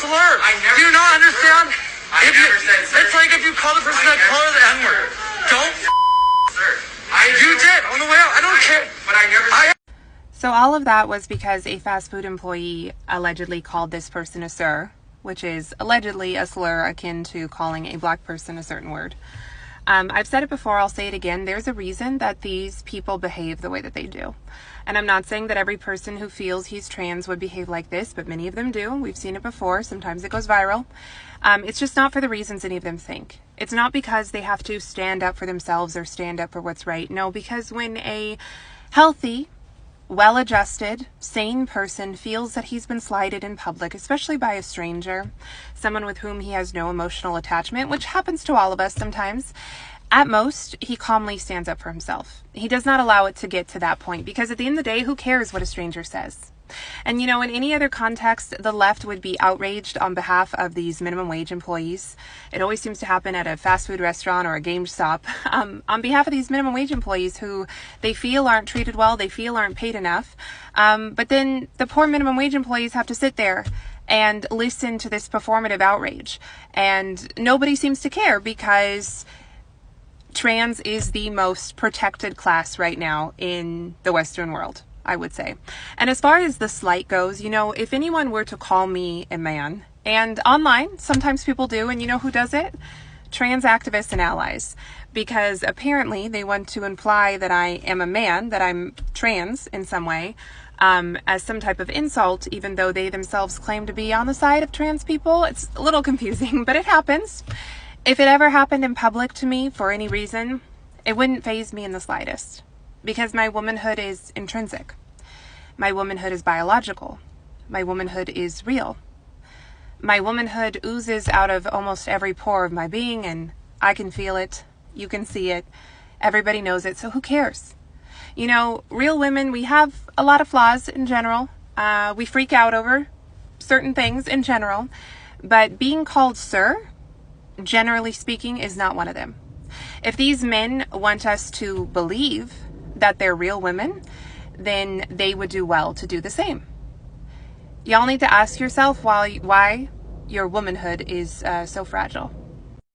slur. Do you not understand? It's like if you call the person that color the N-word. Don't sir. You did on the way out. I don't care. But I never. So all of that was because a fast food employee allegedly called this person a sir, which is allegedly a slur akin to calling a black person a certain word. I've said it before, I'll say it again. There's a reason that these people behave the way that they do. And I'm not saying that every person who feels he's trans would behave like this, but many of them do. We've seen it before. Sometimes it goes viral. It's just not for the reasons any of them think. It's not because they have to stand up for themselves or stand up for what's right. No, because when a healthy, well-adjusted, sane person feels that he's been slighted in public, especially by a stranger, someone with whom he has no emotional attachment, which happens to all of us sometimes, at most, he calmly stands up for himself. He does not allow it to get to that point, because at the end of the day, who cares what a stranger says? And in any other context, the left would be outraged on behalf of these minimum wage employees. It always seems to happen at a fast food restaurant or a GameStop, on behalf of these minimum wage employees who they feel aren't treated well, they feel aren't paid enough. But then the poor minimum wage employees have to sit there and listen to this performative outrage. And nobody seems to care because trans is the most protected class right now in the Western world, I would say. And as far as the slight goes, if anyone were to call me a man, and online, sometimes people do, and you know who does it? Trans activists and allies. Because apparently they want to imply that I am a man, that I'm trans in some way, as some type of insult, even though they themselves claim to be on the side of trans people. It's a little confusing, but it happens. If it ever happened in public to me for any reason, it wouldn't faze me in the slightest. Because my womanhood is intrinsic. My womanhood is biological. My womanhood is real. My womanhood oozes out of almost every pore of my being, and I can feel it. You can see it. Everybody knows it, so who cares? Real women, we have a lot of flaws in general. We freak out over certain things in general. But being called sir, generally speaking, is not one of them. If these men want us to believe that they're real women, then they would do well to do the same. Y'all need to ask yourself why your womanhood is so fragile.